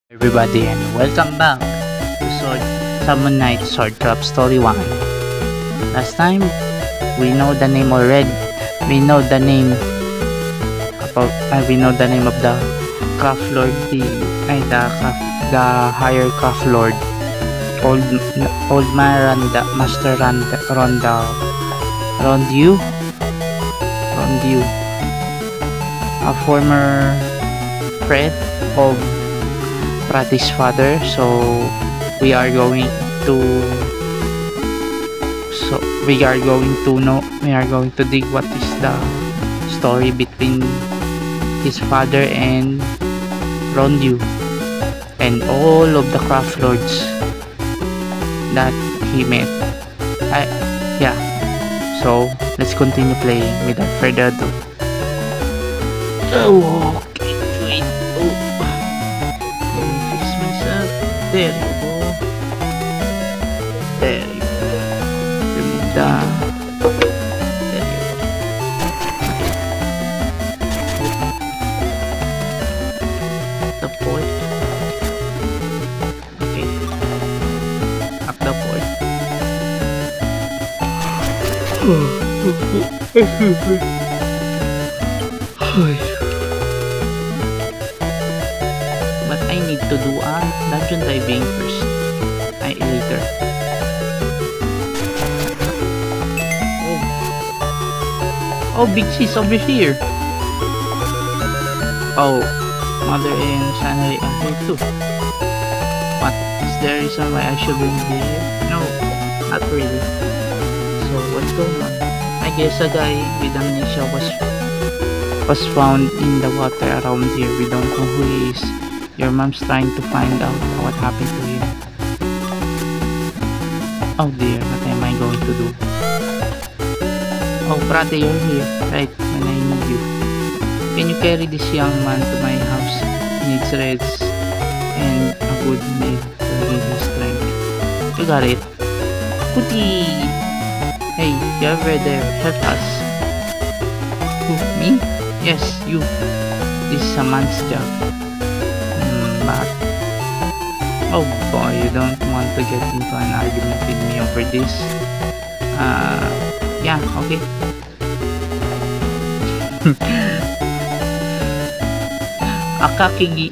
Everybody, and welcome back to Summon Night Swordcraft Story 1. Last time, we know the name already. We know the name of the Craft Lord, the higher Craft Lord, Old Man Master Rondeau, a former friend of Prati's father. So we are going to dig what is the story between his father and Rondeau and all of the craft lords that he met. So let's continue playing without further ado. Okay, wait. Fix myself. There you go. Remove the. There you go. The port. Okay. Up the port. But I need to do a dungeon diving first. Later. Oh, Big C's over here. Oh, Mother and Shanghai are here too. What? Is there a reason why I shouldn't be here? No, not really. So what's going on? I guess a guy with amnesia was found in the water around here. We don't know who he is. Your mom's trying to find out what happened to him. Oh dear, what am I going to do? Oh, Prati, you're here, right when I need you. Can you carry this young man to my house? He needs rest and a good meal to regain his strength. You got it. Kuti! Hey, you're over there. Help us. Who, me? Yes, you. This is a man's job. But oh boy, you don't want to get into an argument with me over this. Yeah, okay. Akaki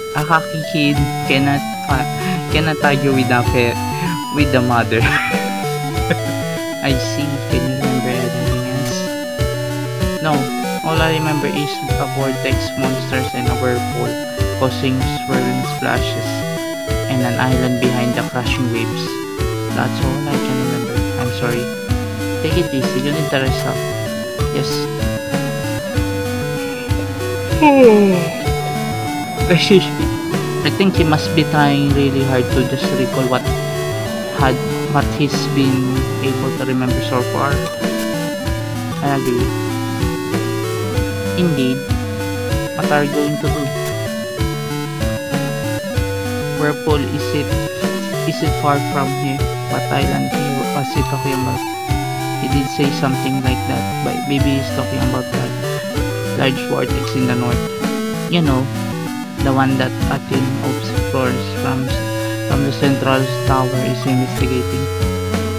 kid cannot argue with the mother. I see. Can you remember anything else? No, all I remember is a vortex, monsters, and a whirlpool causing swirling splashes, and an island behind the crashing waves. That's all I can remember. I'm sorry. Take it easy, you need to rest up. Yes. I think he must be trying really hard to just recall what he's been able to remember so far. I agree. Indeed. What are you going to do? Whirlpool, is it far from here? What island was he talking about? He did say something like that, but maybe he's talking about that large vortex in the north. You know, the one that a team of explorers from the central tower is investigating.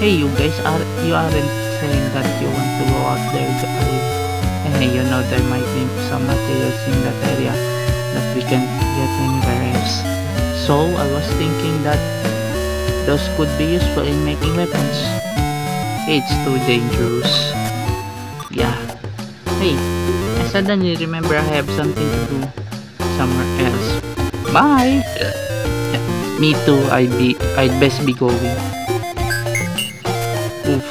Hey, you guys, you aren't saying that you want to go out there, are you? Hey, you know there might be some materials in that area that we can't get anywhere else. So I was thinking that those could be useful in making weapons. It's too dangerous. Yeah. Hey, I suddenly remember I have something to do somewhere else. Bye. Yeah, me too. I'd best be going. Oof.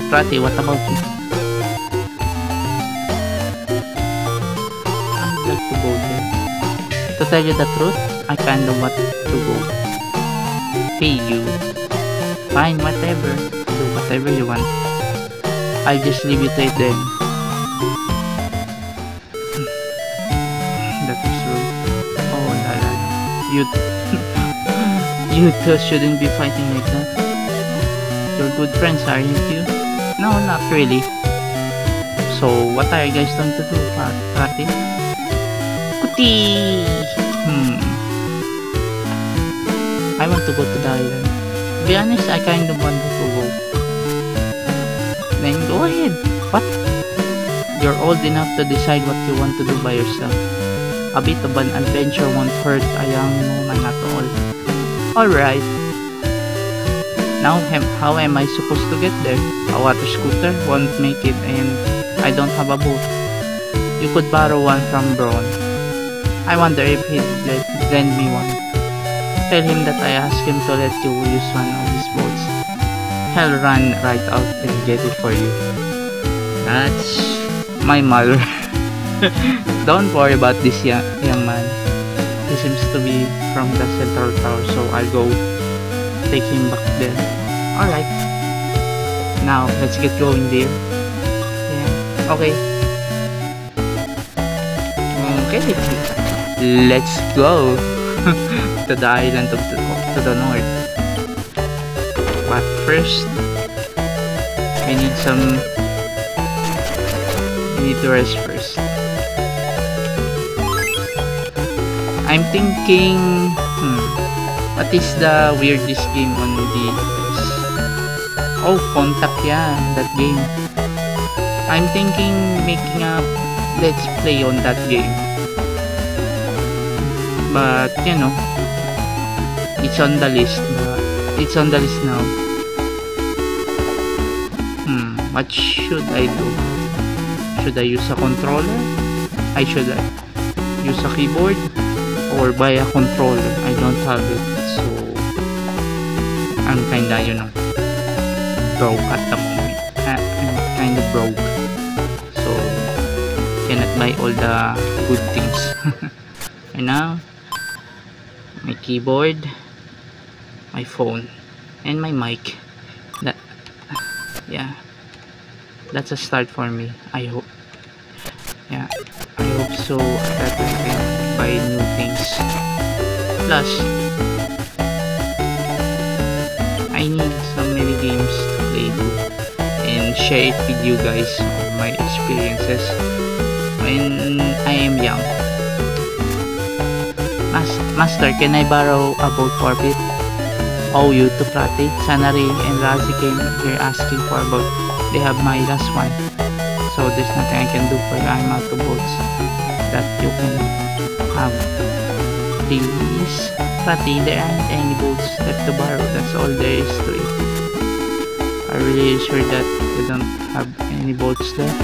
Prati, what about you? I'd like to go there. To tell you the truth, I kind of want to go. Hey you. Fine, whatever. Do whatever you want. I'll just leave you to it then. That is rude. Oh la la. You two shouldn't be fighting like that. You're good friends, aren't you? No, not really. So what are you guys going to do, Prati? Kuti! I want to go to the island. To be honest, I kind of want to go. Then go ahead. What? You're old enough to decide what you want to do by yourself. A bit of an adventure won't hurt a young woman at all. Alright. Now, how am I supposed to get there? A water scooter won't make it, and I don't have a boat. You could borrow one from Braun. I wonder if he'd lend me one. Tell him that I asked him to let you use one of his boats. He'll run right out and get it for you. That's my mother. Don't worry about this young man. He seems to be from the central tower, so I'll go take him back there. Alright. Now, let's get going there. Yeah. Okay. Okay. Let's go to the island to the north. But first, we need to rest first. I'm thinking, what is the weirdest game on this? Oh, Contact, yeah, that game. I'm thinking making a let's play on that game. But, you know, it's on the list. Now. What should I do? Should I use a controller? Should I use a keyboard? Or buy a controller? I don't have it, so I'm kinda, you know, broke at the moment. I'm kinda broke, so cannot buy all the good things. And now, my keyboard, my phone, and my mic. That's a start for me. I hope. Yeah, I hope so that I can buy new things. Plus, I need some many games to play too, and share it with you guys on my experiences when I am young. Master, can I borrow a boat for a bit? Oh, you to Prati, Sanari, and Razi came here asking for a boat. They have my last one, so there's nothing I can do for you. I'm out of boats that you can have. Please, Prati, there aren't any boats left to borrow. That's all there is to it. Are you really sure that you don't have any boats left?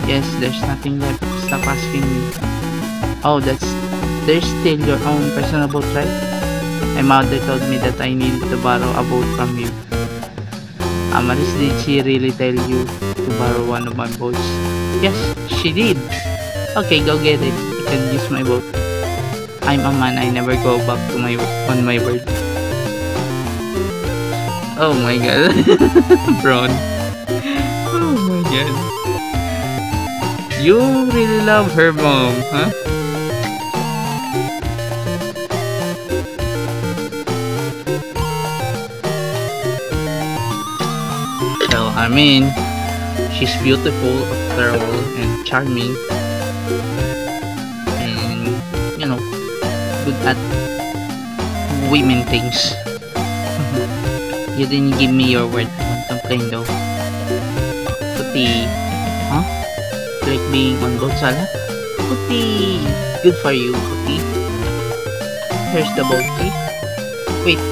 Yes, there's nothing left. Stop asking me. Oh, there's still your own personal boat, right? My mother told me that I needed to borrow a boat from you. Amaris, did she really tell you to borrow one of my boats? Yes, she did. Okay, go get it. You can use my boat. I'm a man. I never go back to my word. Oh my god. Braun. Oh my god. You really love her mom, huh? I mean, she's beautiful after all and charming, and you know, good at women things. You didn't give me your word. I won't complain though. Puti, huh? Like being on boat, Sala? Puti, good for you, Puti. Here's the boat key. Wait.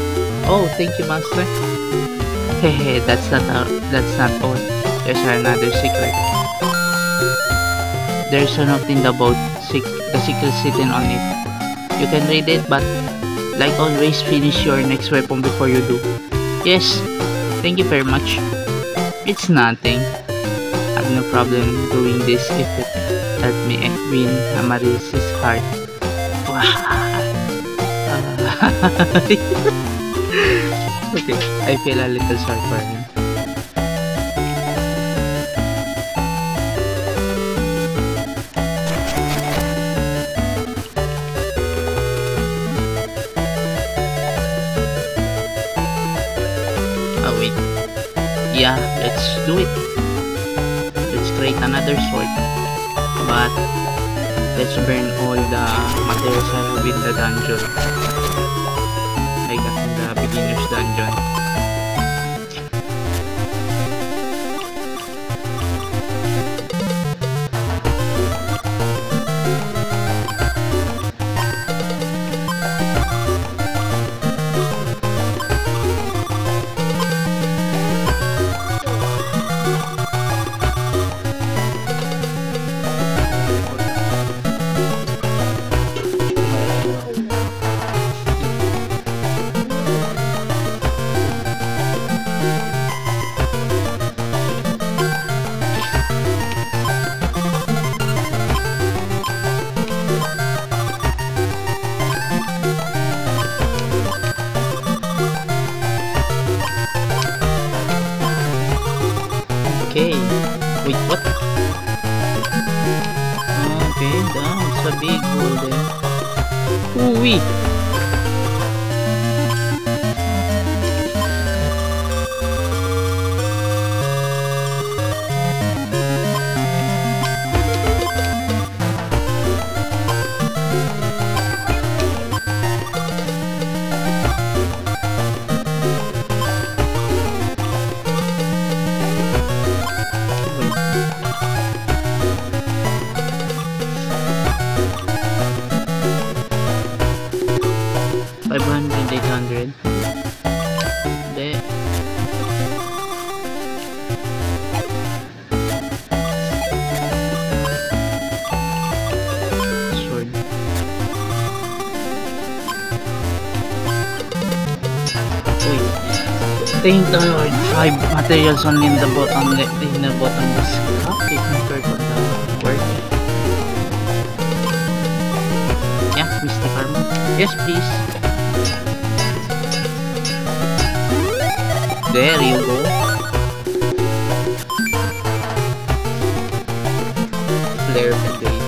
Oh, thank you, Master. Hehe, that's not all. There's another secret. There's a note in the boat, the secret sitting on it. You can read it, but like always, finish your next weapon before you do. Yes, thank you very much. It's nothing. I have no problem doing this if it helps me win Amaris's heart. Okay, I feel a little sorry for him. Oh wait. Yeah, let's do it. Let's create another sword. But let's burn all the materials I have in the dungeon. I got Gladius dungeon. Okay. Wait, what? Okay, that's a big hole there. Ooh-wee! Hindi. Sword. Wait. Thank the Lord. 5 materials only in the bottom left. In the bottom is cup. Taking care of the work. Yeah, Mystic Armor. Yes, please. There you go. Flare Brigade.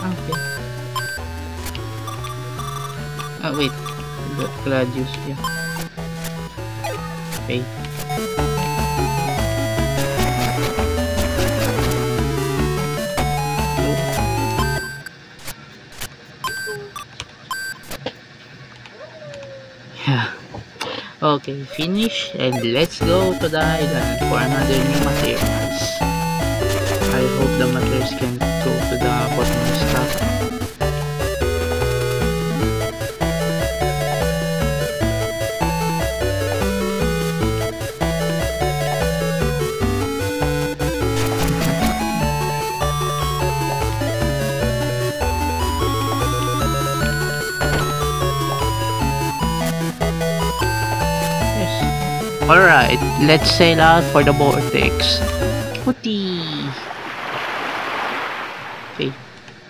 Okay. Wait. Gladius, yeah. Okay. Yeah. Okay, finish, and let's go to the island for another new materials. I hope the materials can go to the bottom stuff. Alright, let's sail out for the vortex. Hooty! Okay,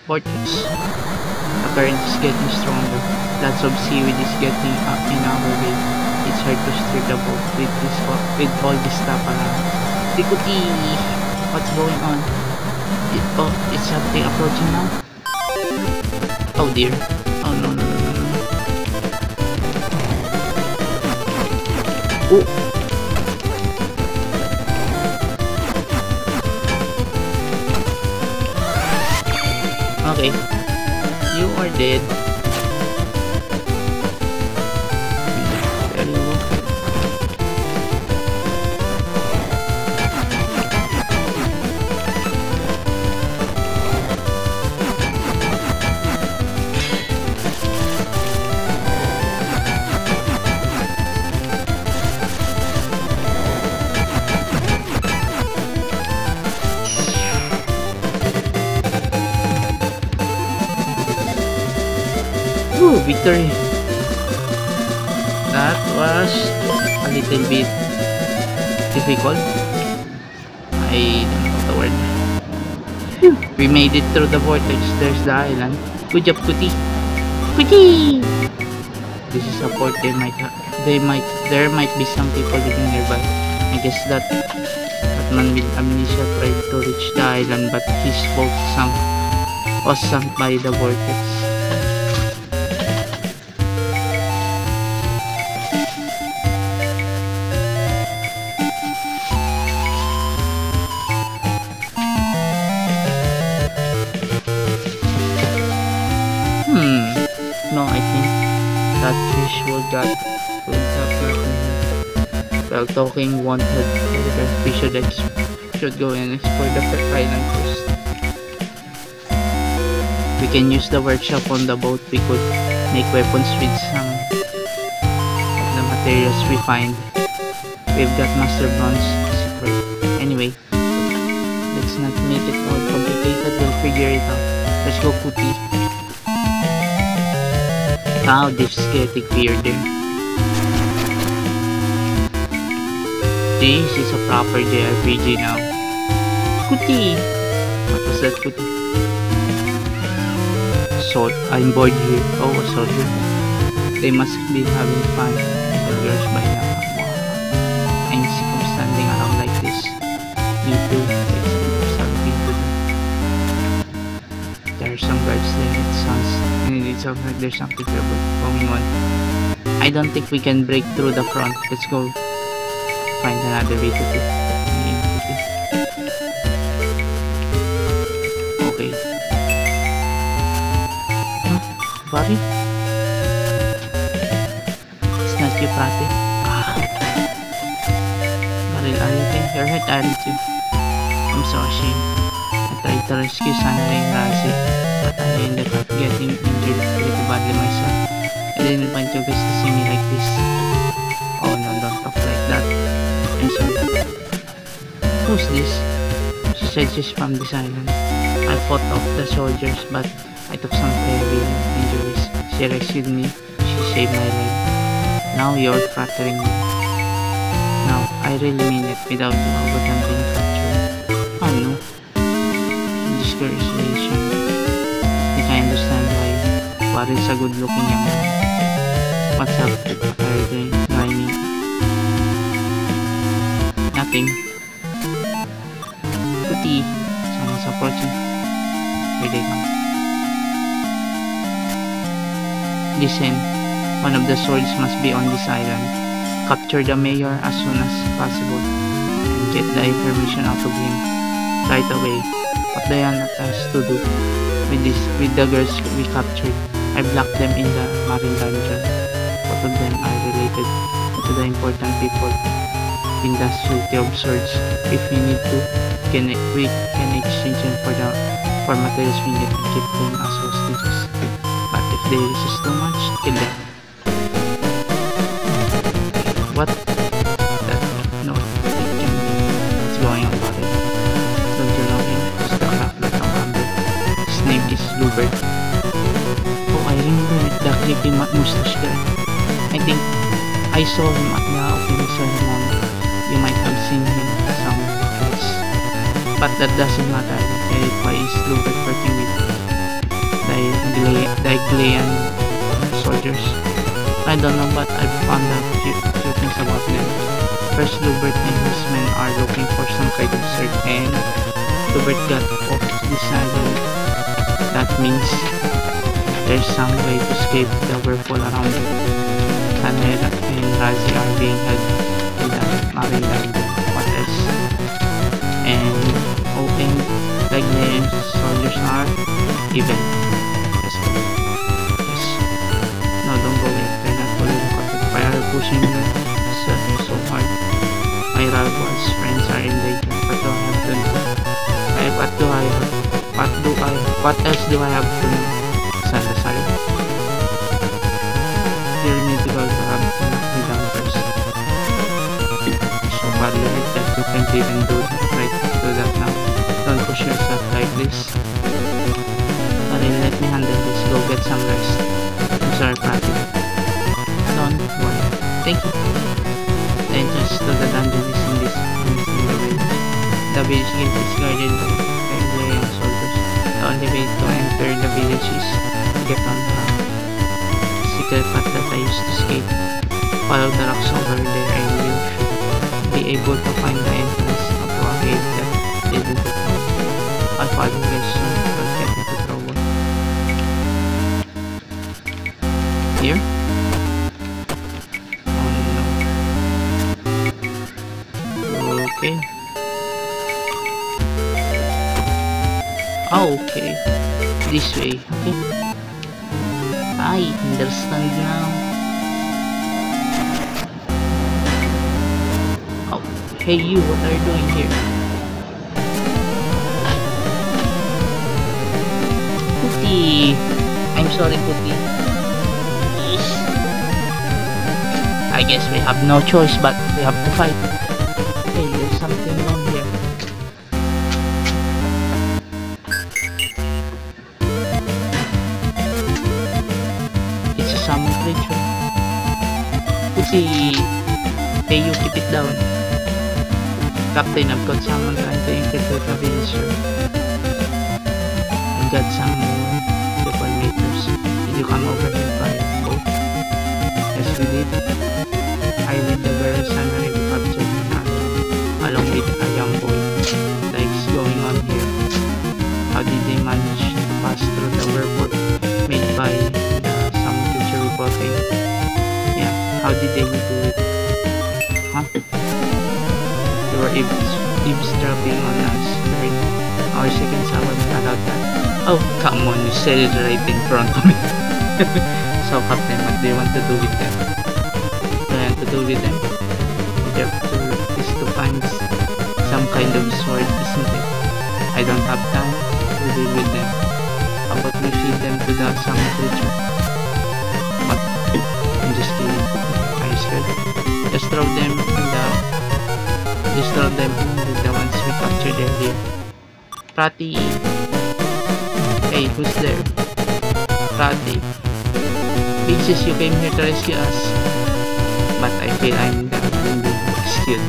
vortex. The current is getting stronger. Lots of seaweed is getting up in our way. It's hard to steer the boat with all this stuff around. Hooty! What's going on? Is something approaching now? Oh dear. Oh no, no, no, no, no. Oh! Okay, you are dead. There you go. Woo, victory! That was a little bit difficult. I don't know the word. Phew, we made it through the vortex. There's the island. Good job, Kuti. Kuti! This is a port. There might be some people living nearby. I guess that man with amnesia tried to reach the island, but his boat was sunk by the vortex. No, I think that fish would have gotten him. While talking wanted later, we should go and explore the island first. We can use the workshop on the boat. We could make weapons with some of the materials we find. We've got Master Bronze secret. Anyway, let's not make it all complicated. We'll figure it out. Let's go, Kuti. Wow, this is getting weirder. This is a proper JRPG now. Kuti! What was that, Kuti? So, I'm bored here. Oh, a soldier. They must be having fun with the girls by now. I'm sick of standing around like this. Me too. Let's start into them. There are some guards there. It sounds like there's something terrible going on. I don't think we can break through the front. Let's go find another way to do. Okay. Huh? Buddy? It's not you, Pate. Baril, are you okay? You're hurt, aren't you? I'm so ashamed. I tried to rescue Sanara and Razi, but I ended up getting injured pretty badly myself. I didn't want you guys to see me like this. Oh no, don't talk like that. I'm sorry. Who's this? She said she's from this island. I fought off the soldiers, but I took some heavy injuries. She rescued me. She saved my life. Now you're flattering me. No, I really mean it. Without you, I wouldn't be fractured. Oh no. Discouragement. I understand why Paril's a good looking young man. What's up? What are you doing? Grimy? Nothing. Kuti! Someone's approaching. Here they come. Listen, one of the swords must be on this island. Capture the mayor as soon as possible and get the information out of him right away. What Diana has to do with the girls we captured. I blocked them in the Marine Dungeon. Both of them are related to the important people in the City of Swords. If we need to, we can exchange them for materials we need to keep them as hostages. But if they resist too much, kill them. What? No. What's going on about it? Don't you know him? He's the crack like a wonder. His name is Lubert. Oh, I remember the creepy mustache guy. I think I saw him at the opening ceremony. You might have seen him somewhere else. But that doesn't matter. Why is Lubert working with the Glean soldiers? I don't know, but I found out a few things about them. First, Lubert and his men are looking for some kind of search, and Lubert got off this island. That means there's some way to escape the whirlpool around it. Sanera and Razi are being held in the Marine Dungeon. What else? And hoping the Glean soldiers are even. Yes. No, don't go yet. They're not following contact. Why are you pushing me so hard? My rivals friends are in danger. What do I have to do? What else do I have to do? Santa Sari. You need to go to have to knock me down first. So badly hurt that you can't even do that now. Don't push yourself like this. Alright, let me handle this. Go get some rest. I'm sorry, Patty. Don't worry. Thank you. The entrance to the dungeon is in the way. The village gate is guarded by Glean soldiers. The only way to enter the village is to get on the secret path that I used to skate. Follow the rocks over there and you'll be able to find the entrance to a gate that didn't know. follow you guys soon. Don't get into trouble. Here? Oh no. Okay. Oh, okay. This way. Okay. I understand now. Oh, hey you, what are you doing here? Puti! I'm sorry, Puti. Yes. I guess we have no choice but we have to fight. Hey, there's something wrong here. It's a summon creature. Puti! Hey, you keep it down. Captain, I've got someone trying to infiltrate the villager. I've got some weapon makers. Did you come over here by boat? Yes, we did. I lead the various sunray to capture another, along with a young boy. Like going on here. How did they manage to pass through the airport made by some future reporting? Yeah, how did they do it? Huh? You were eavesdropping on us during our seconds. I was allowed that. Oh, come on, you said it right in front of me. So, Captain, what do you want to do with them? What do you want to do with them? Their tool is to find some kind of sword, isn't it? I don't have time to deal with them. How about we feed them to the summon creature? What? I'm just kidding. Are you scared? Just throw them with the ones we captured earlier. Prati! Hey, who's there? Prati. Princess, you came here to rescue us. But I feel I'm the only rescued.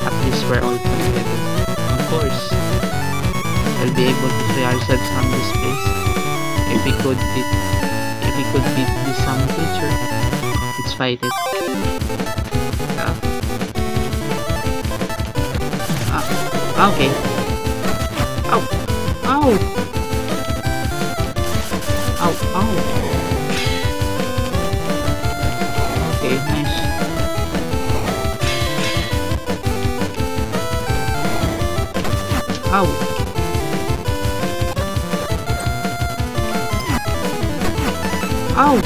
At least we're all together. Of course. We'll be able to free ourselves from this place. If we could beat this summon creature, let's fight it. Okay. Ow! Ow! Ow! Ow! Okay, nice. Ow! Ow!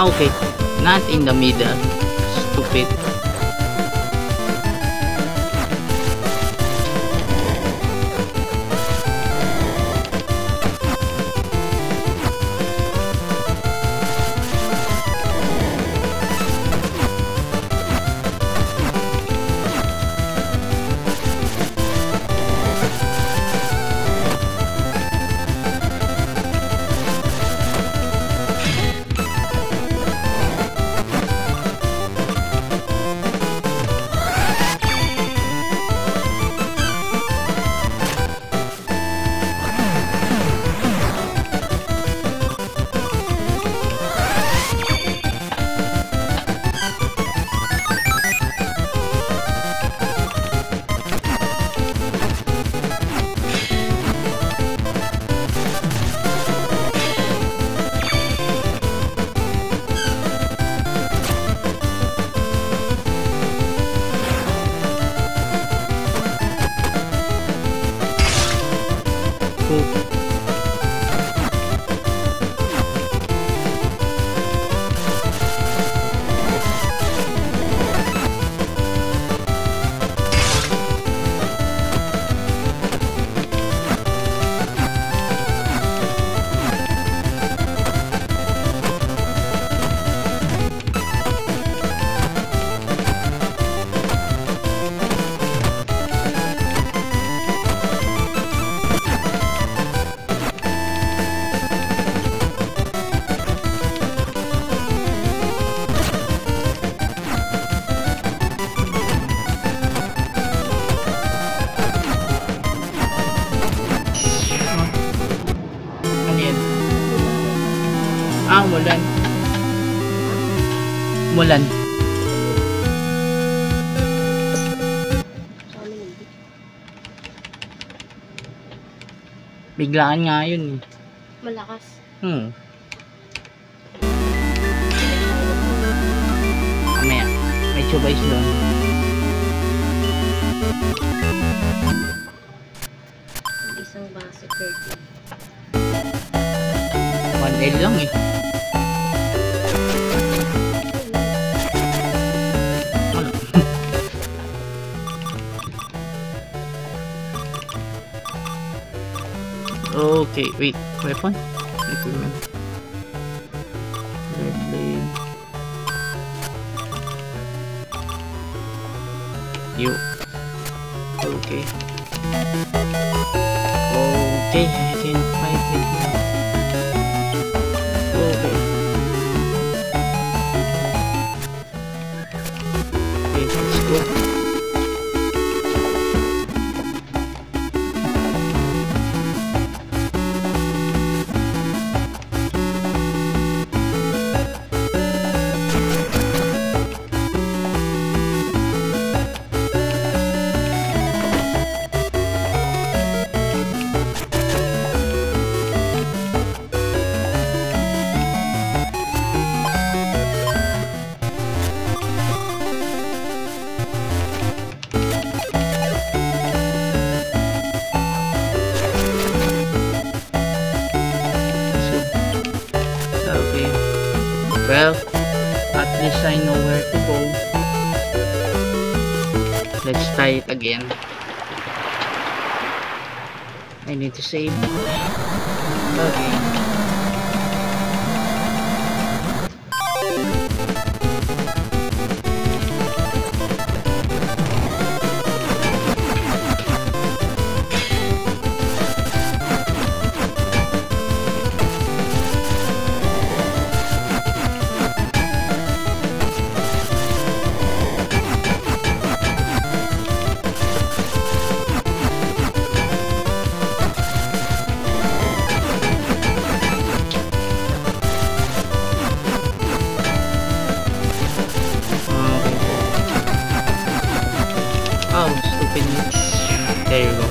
Okay, not in the middle. Stupid. umulan. Umulan. Biglaan nga yun eh. Malakas. Mamaya, may chubays doon. Isang baso 30. 1L lang eh. Ano? Okay, wait. Weapon? Equipment. Red blade. You. Okay. Okay, I can fight with you. Okay. Okay, let's go. Well, at least I know where to go. Let's try it again. I need to save. Okay. Oh, stupid. There you go.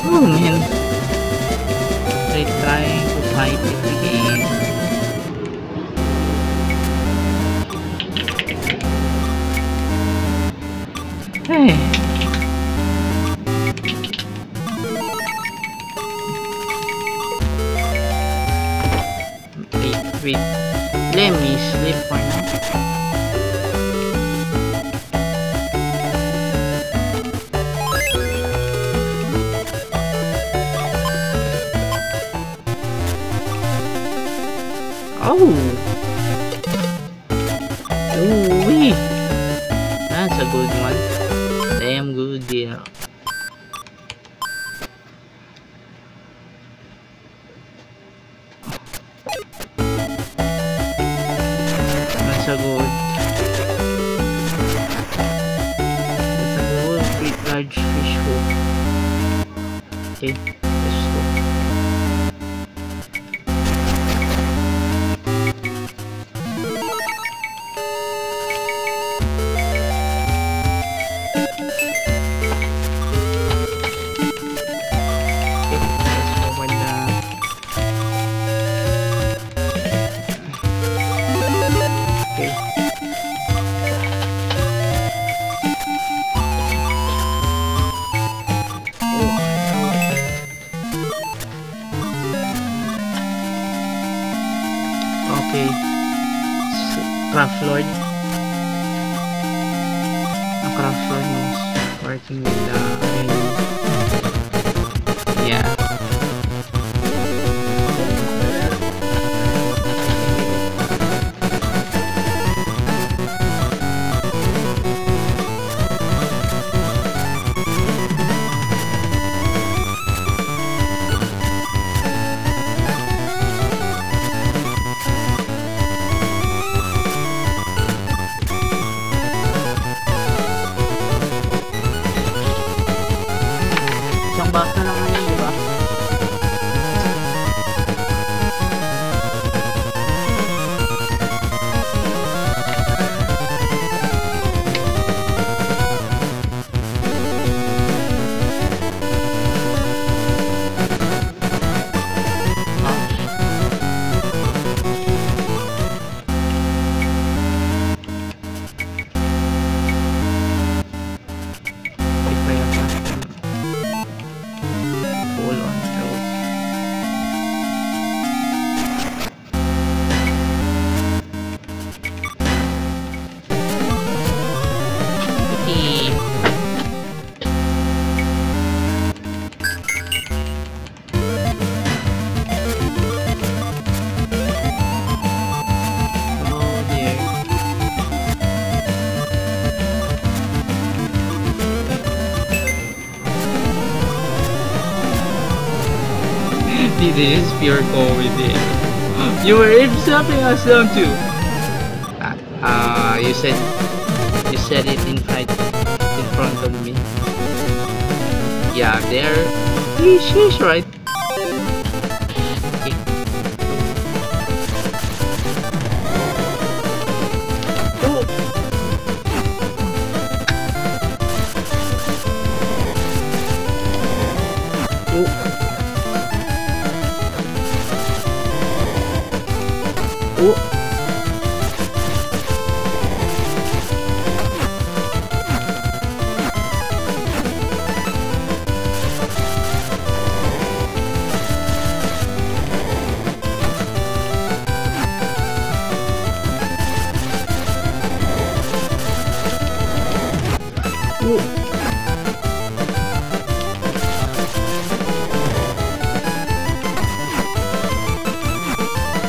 Oh man. They're trying to fight it again. Hey. Wait. Let me sleep for now. Oh! Ooh-wee! That's a good one. Damn good deal. That's a good. That's a good big large fish hook. Okay, let's go. Okay. Craft Lord. Ang Craft Lord was working with the menu. Yeah. Isang basta lang ngayon, di ba? This is pure comedy. You were insulting us, don't you? You said it in front of me. Yeah, there. She's right. Okay. Oh. Oh.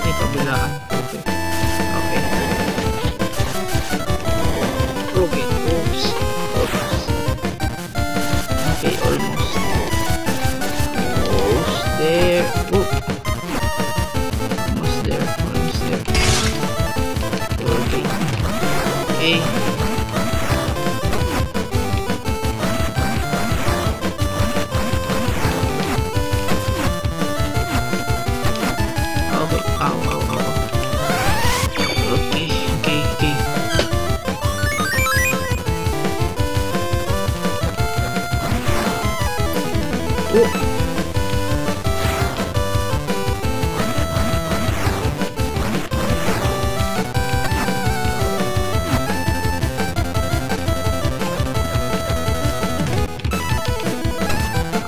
Okay, kabilaan. Okay. Okay. Okay. Oops. Oops. Okay, almost. Almost there. Oh. Almost there. Almost there. Okay. Okay. Okay. Ow, ow, ow. Okay, okay, okay. Oh.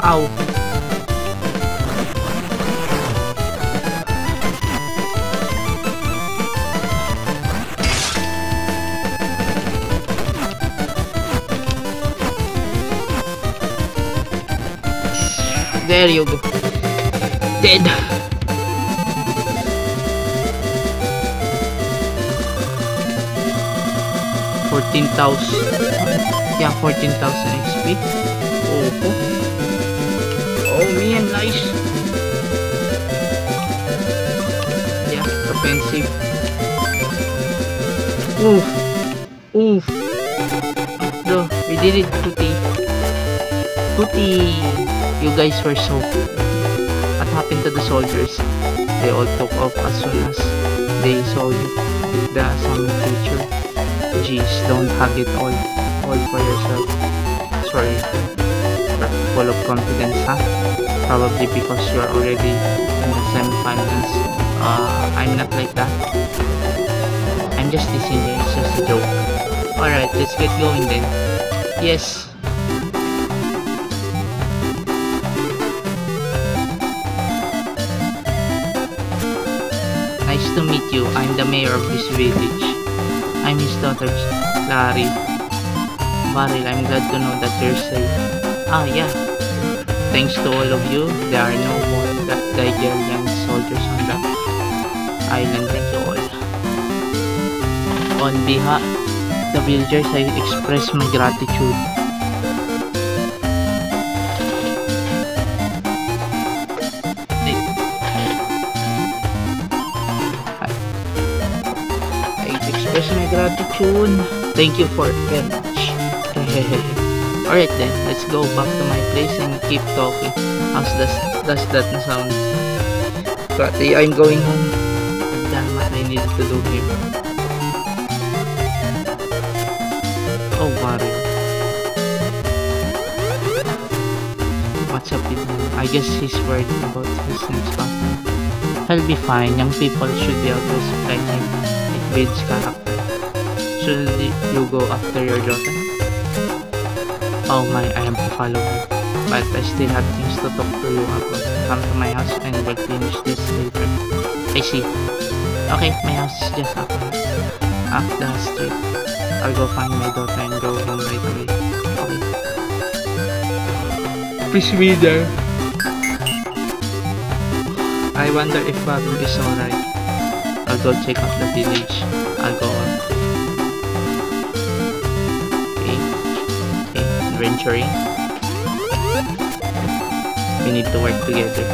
Ow. There you go. Dead. $14,000. Yeah, 14,000 XP. Oh, oh man, nice. Yeah, offensive. Oof. Oof. No, we did it, Tutti. Tutti. You guys were so cool. What happened to the soldiers? They all took off as soon as they saw you with the summon feature. Jeez, don't hug it all for yourself. Sorry, you're full of confidence, huh? Probably because you're already in the semifinals. I'm not like that. I'm just teasing you, it's just a joke. Alright, let's get going then. Yes. Nice to meet you. I'm the mayor of this village. I'm his daughter, Larry. Varil, I'm glad to know that you're safe. Ah, yeah. Thanks to all of you, there are no more Daigerian soldiers on the island. Thank you all. On behalf of the villagers, I express my gratitude. Express my gratitude. Thank you for very much. Alright then, let's go back to my place and keep talking. How's does that sound? But I'm going home. I've done what I needed to do here. Oh, Mario. What's up with him? I guess he's worried about his next partner. He'll be fine. Young people should be able to respect him. It builds character. Should you go after your daughter? Oh my, I have to follow her. But I still have things to talk to you about. Come to my house and we'll finish this later. I see. Okay, my house is just up the street. I'll go find my daughter and go home right away. Okay. Please be there. I wonder if Babu is alright. I'll go check out the village. I'll go on. Adventuring. We need to work together.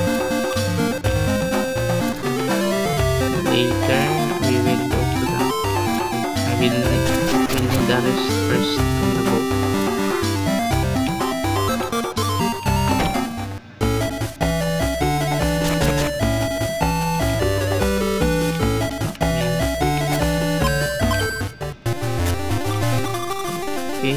later we will go to the I will need the rest first on the boat. Okay.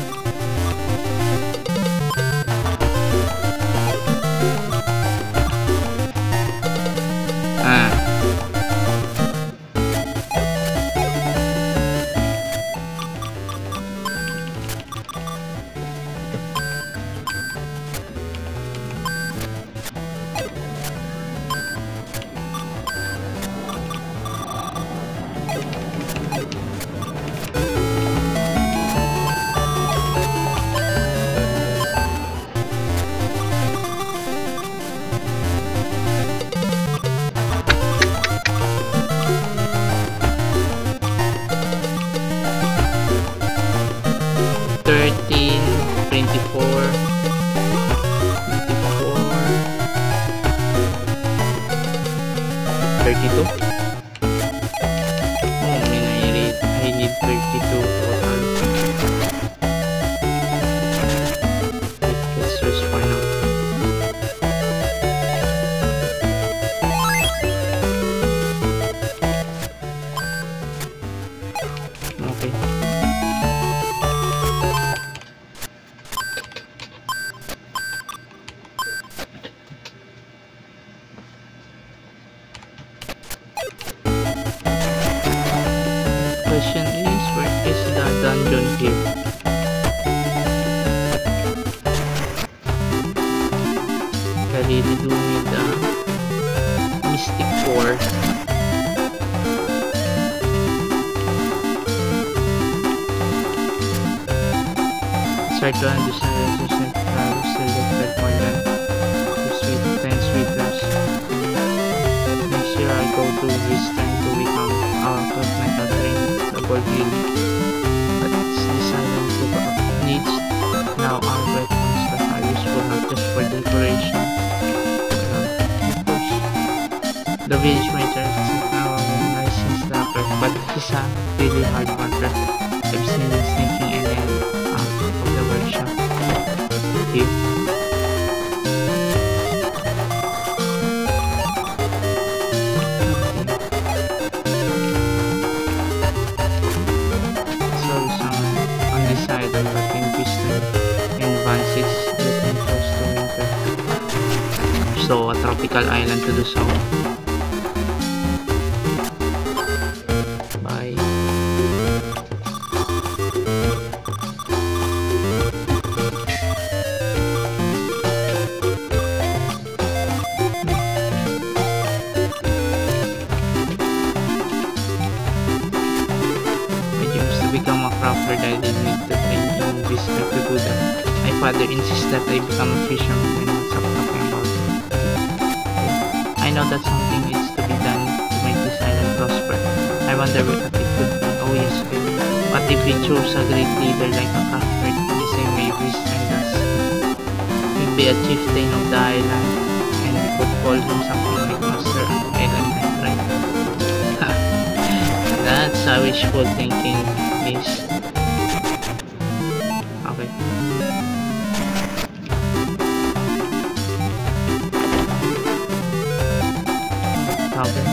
Question is, where is the dungeon here? I really do need the Mystic Core. Start to understand resistance values selected more than 10 sweeters. Next year I go to Western to become out of metal train the board game. But this island needs now are weapons that are useful not just for decoration. Of course, the village maker is now a nice snapper, but he's a really hard worker. I've seen him sneaking in and out of the workshop. Okay. So a tropical island to the south. Bye. My dream is to become a crafter, that I did need to train in business to do that. My father insists that I become a fisherman, and what's up talking about it. I know that something needs to be done to make this island prosper. I wonder what it could be. Oh yes, baby. What if we chose a great leader like a Cuthbert, the same way Winston does? He'd be a chieftain of the island, and we could call him something like Master of Island Knight, right? That's a wishful thinking, miss. Okay.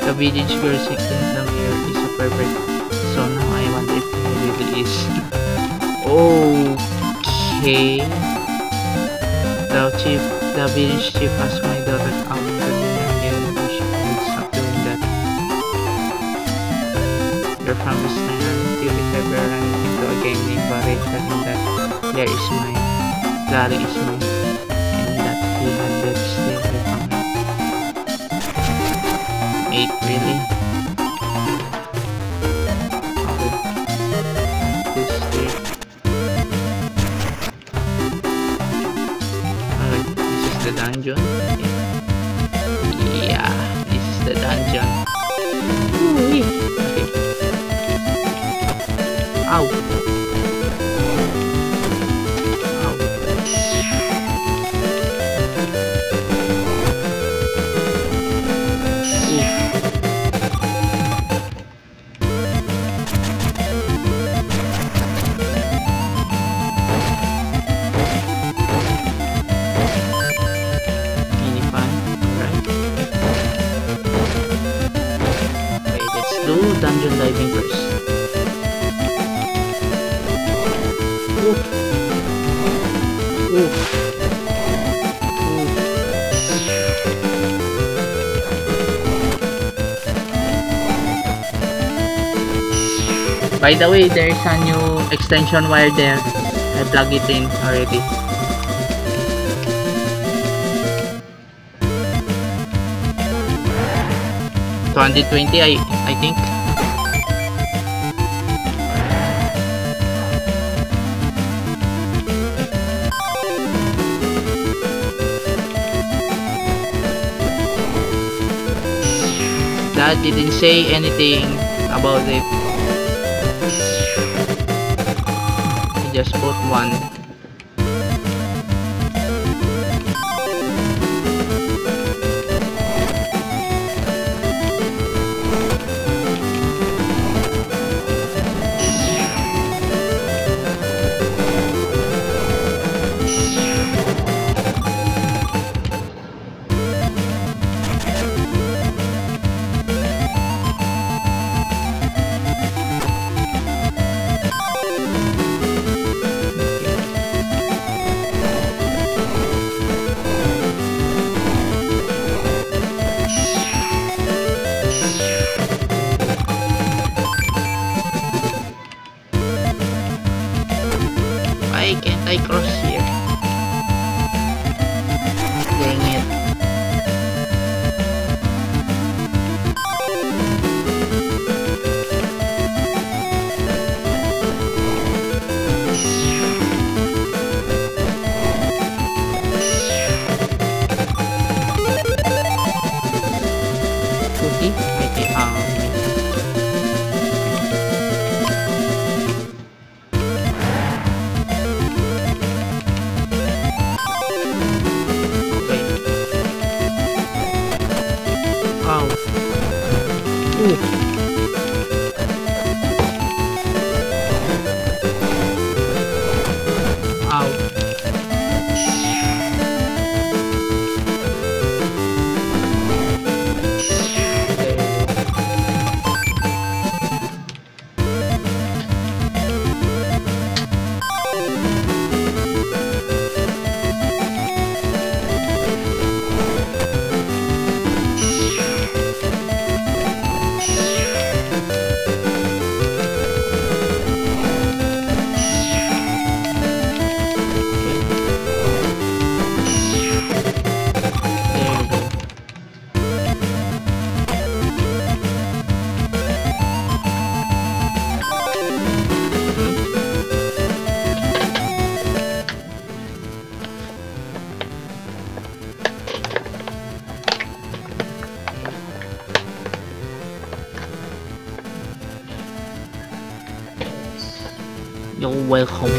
The village girl seeking the mayor is a pervert, so now I wonder if he really is. Okay. The village chief asked my daughter out for dinner and she would stop doing that. You're from Western Island, if ever run into a game named Barret, tell him that Larry is mine, and that he had better stay away from her. Mate, really? Okay. This here. Alright, this is the dungeon. Yeah, this is the dungeon. Ooh, okay. Ow! diving first. Oof. Oof. By the way, there's a new extension wire there. I plug it in already. $220, I think. That didn't say anything about it. I just bought one. Why can't I cross here? Dang it. Puti? Okay, Ow. Ooh. Ow. You're welcome.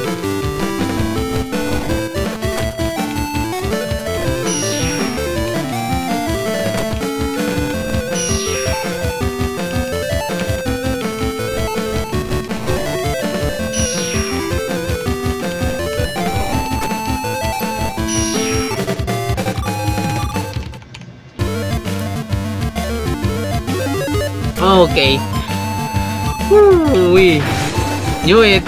Okay. Woo, we knew it.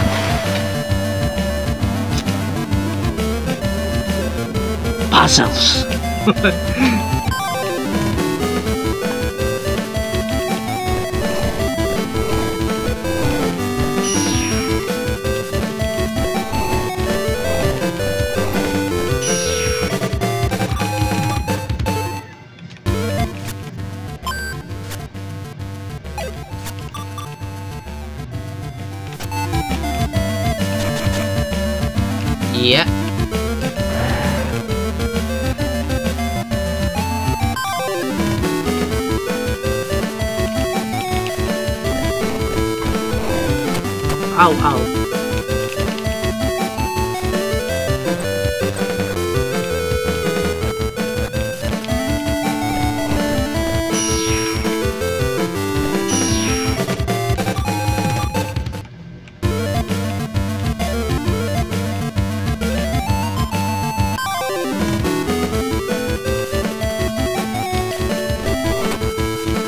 Puzzles. Yeah. Ow, ow.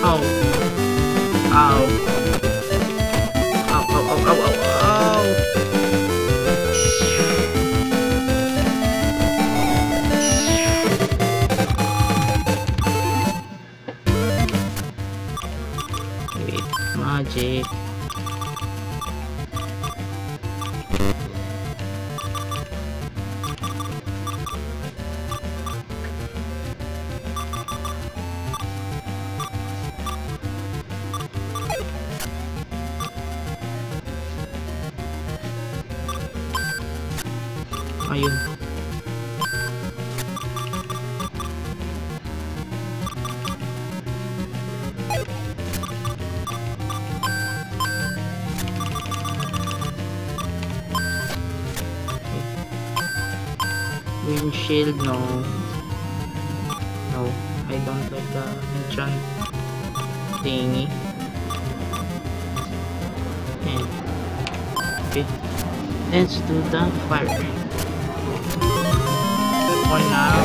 Ow. Ow. magic. Ayun. Windshield, no. No, I don't like the enchant thingy. And okay, let's do the fire. For now.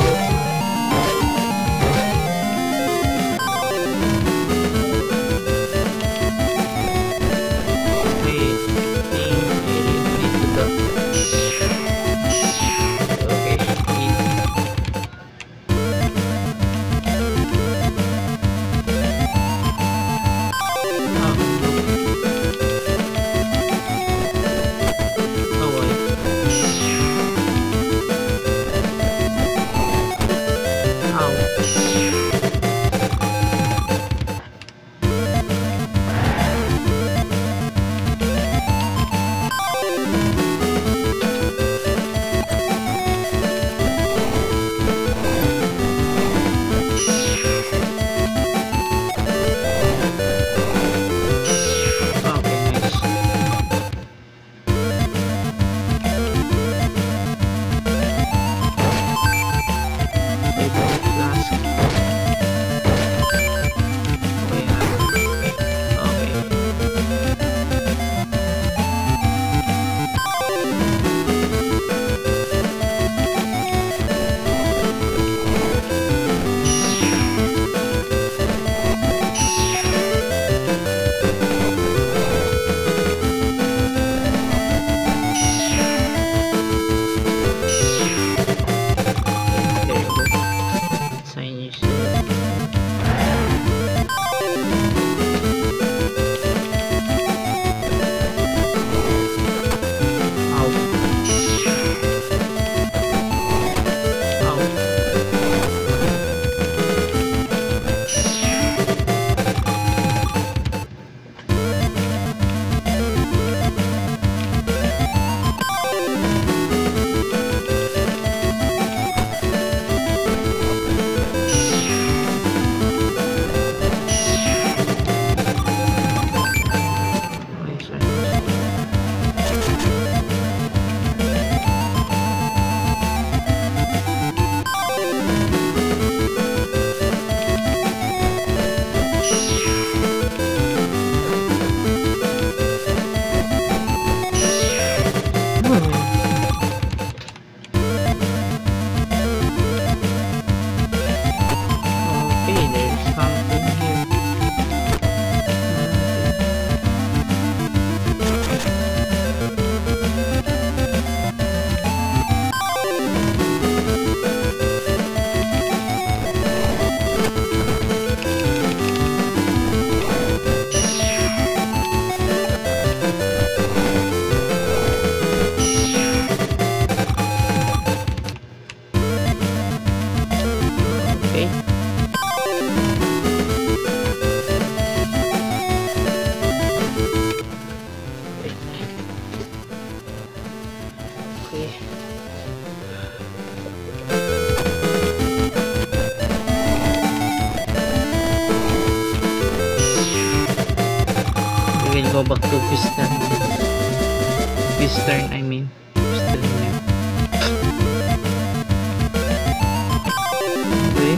Go back to piston. Piston, I mean. Piston niya. Okay.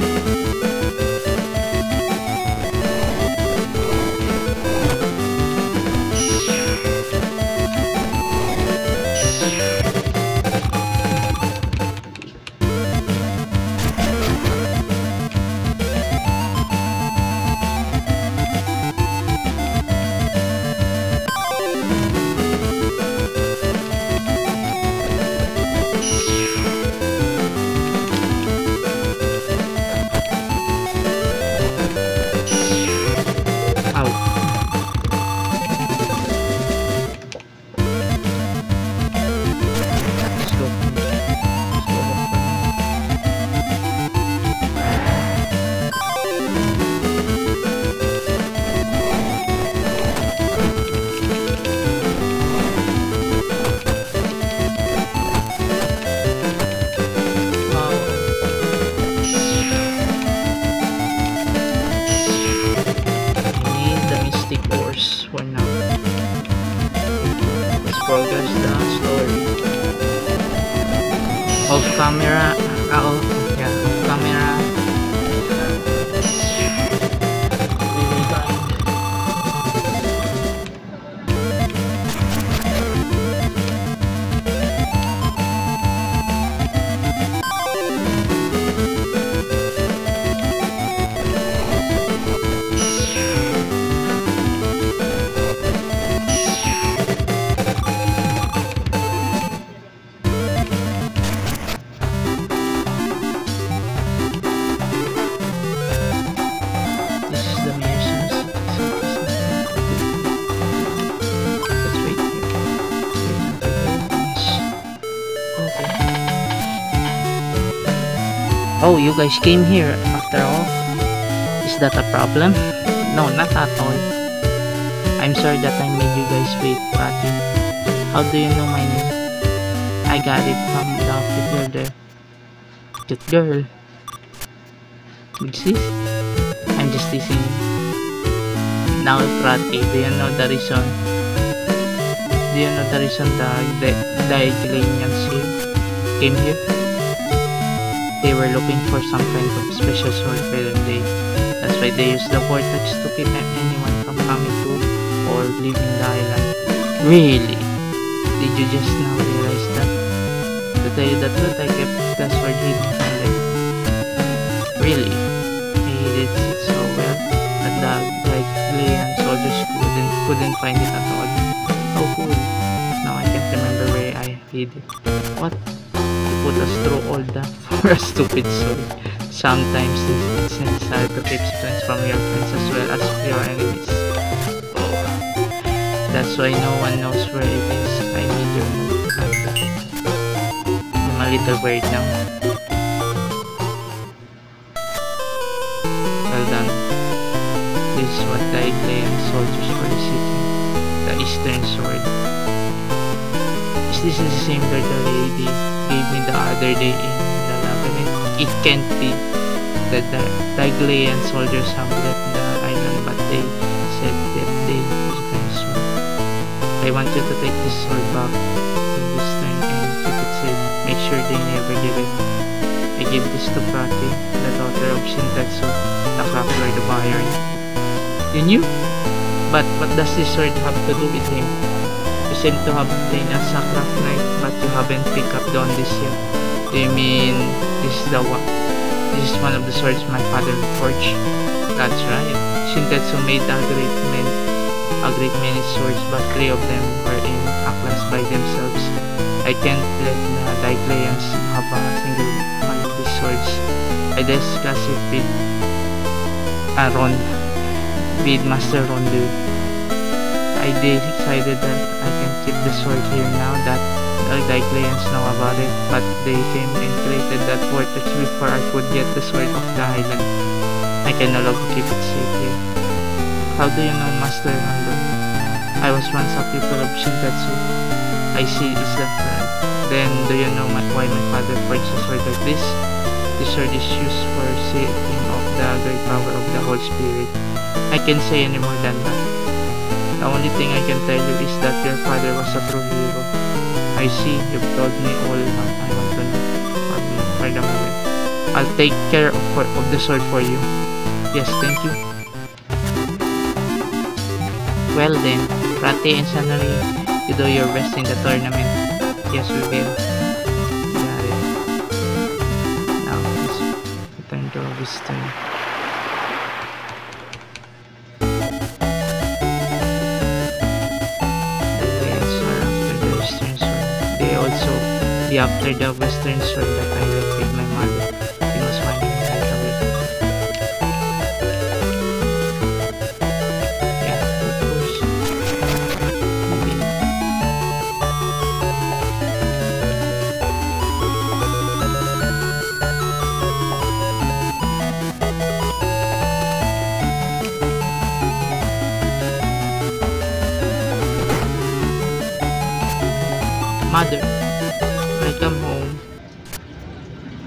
camera. Oh, yeah, camera. This is the mayor's house. Let's wait here. Okay. Oh, you guys came here after all. Is that a problem? No, not at all. I'm sorry that I made you guys wait, Patty. How do you know my name? I got it from the outfit girl there. Cute girl. What's this? I'm just teasing you. Now, Prati, do you know the reason? Do you know the reason the Diaglanians here came here? They were looking for some kind of special sword for the day. That's why they used the vortex to keep anyone from coming to or leaving the island. Really? Did you just now realize that? To tell you the truth, I kept the sword hidden from them. Really? I hid it so well that the Diaglanian soldiers couldn't find it at all. Oh cool. Now I can't remember where I hid it. What? You put us through all that for a stupid sword. Sometimes it's necessary to keep secrets from your friends as well as your enemies. Oh. That's why no one knows where it is. I need your help to find that. I'm a little worried now. Well done. This is what the Diaglanian soldiers were seeking. The Eastern Sword. Is this the same that the lady gave me the other day in the labyrinth? It can't be. The Diaglanian soldiers have left the island, but they said that they use the sword. I want you to take this sword back to Eastern and keep it safe. Make sure they never give it. I give this to Prati, the daughter of Shintetsu, the Clockwork of Iron. You knew? But what does this sword have to do with him? You seem to have been a Sackcraft Knight, but you haven't picked up on this yet. Do you mean this is the one? This is one of the swords my father forged? That's right. Shintetsu made a great many swords, but 3 of them were in a class by themselves. I can't let the Diaglanians have a single one of these swords. I discussed it with Master Rondu. I decided that I can keep the sword here now that the Diaglanians know about it, but they came and created that vortex before I could get the sword off the island. I can no longer keep it safe here. How do you know Master Rondu? I was once a pupil of Shintetsu. I see, is that right? Then do you know why my father forged a sword like this? This sword is used for seeing off the great power of the Holy Spirit. I can't say any more than that. The only thing I can tell you is that your father was a true hero. I see, you've told me all I want to know for the moment. I'll take care of the sword for you. Yes, thank you. Well then, Prati and Sanari, you do your best in the tournament. Yes, we will. Got it. Now, let's return to Western. After the Western sword that I left with my mother. It was funny right away. Yeah, of course. Mother, welcome home.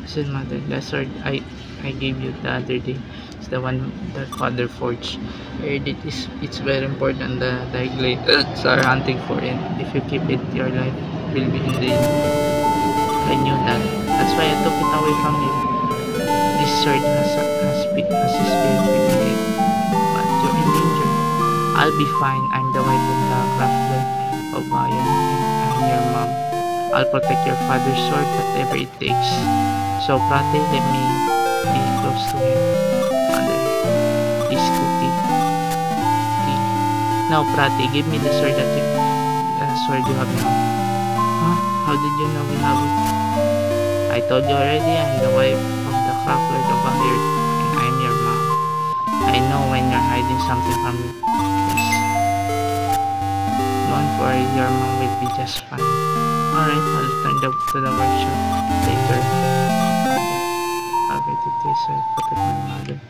Said Mother, the sword I gave you the other day is the one that father forged. I heard it's very important. The Diaglanians are hunting for it. If you keep it, your life will be in danger. I knew that. That's why I took it away from you. This sword has his spirit with me, but you're in danger. I'll be fine. I'm the wife of the crafter of iron, and I'm your mom. I'll protect your father's sword, whatever it takes. So, Prate, let me be close to him. Mother, please, Kuti. Now, Prate, give me the sword sword you have now. Huh? How did you know we have it? I told you already, I'm the wife of the crafter of iron, and I'm your mom. I know when you're hiding something from me. Yes. Don't worry, your mom will be just fine. Alright, I'll return to the workshop later. I'll get it this way, protect my mother.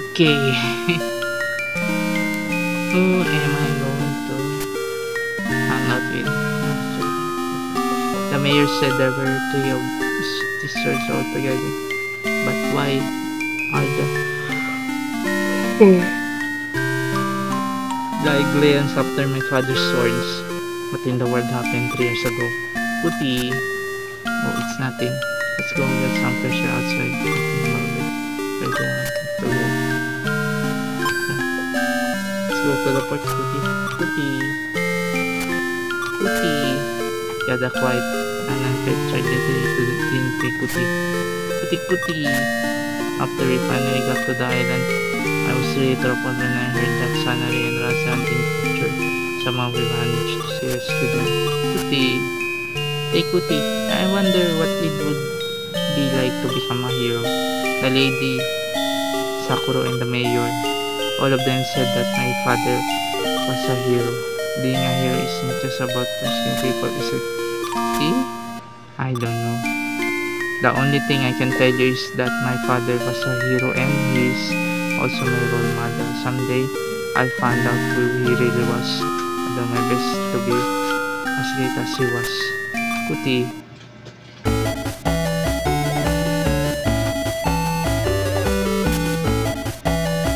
Okay. Who am I going to hang out with? The mayor said there were 3 of these swords altogether. But why are the Igleans after my father's swords? What in the world happened 3 years ago? Kuti! Oh, it's nothing. Let's go get some fresh air outside. Let's go to the porch, Kuti. Kuti! Kuti! Yeah, the quiet and unfiltered to the thin Kuti. Kuti Kuti! After we finally got to the island, I was really troubled when I heard that Sanari and Raza had been captured. Somehow we managed to rescue them. Kuti! Hey Kuti, I wonder what it would be like to become a hero. The lady, Sakuro, and the mayor, all of them said that my father was a hero. Being a hero isn't just about rescuing people, is it? See? I don't know. The only thing I can tell you is that my father was a hero and he is also my role model. Someday, I'll find out who he really was. I'll do my best to be as great as he was. Kuti.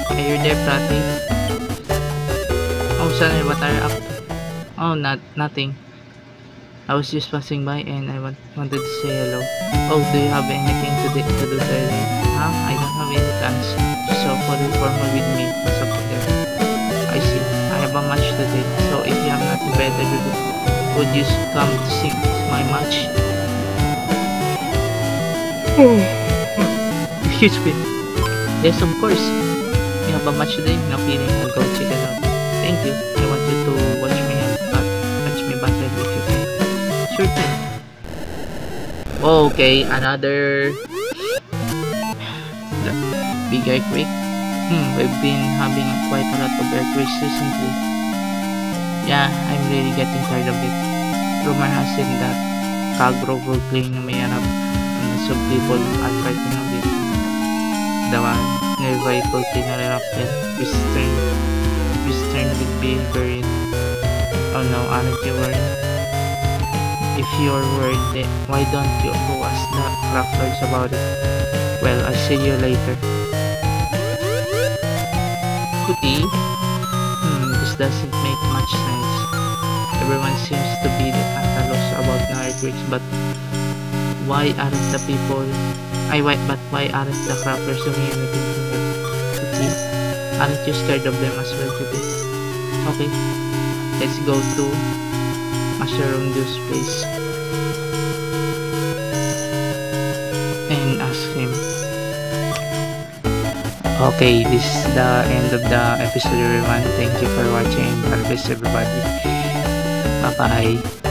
Are you there, Prati? Oh, Sanari, what are you up to? Oh, nothing. I was just passing by and I wanted to say hello. Oh, do you have anything to do today? Huh? I don't have any plans. So, formal with me. What's up there? I see. I have a match today. So, if you have nothing better to do, would you come to see my match? Excuse me. Yes, of course. You have a match today? No feeling. I'll go check it out. Thank you. I want you to watch me battle if you can. Sure thing. Okay, another big earthquake. We've been having quite a lot of earthquakes recently. Yeah, I'm really getting tired of it. Rumor has it that Kagro will claim na may harap and some people are fighting of it. The nearby volcano erupted. Western will be buried. Oh no, aren't you worried? If you're worried, then why don't you go ask the crafters about it? Well, I'll see you later. Kuti? This doesn't make much sense. Everyone seems to be at a loss about the earthquakes, but why aren't the people... but why aren't the crafters doing anything to help? Kuti? Aren't you scared of them as well today? Okay. Let's go to Mushroom Juice place and ask him. Okay, this is the end of the episode, everyone. Thank you for watching. God bless everybody. Bye bye.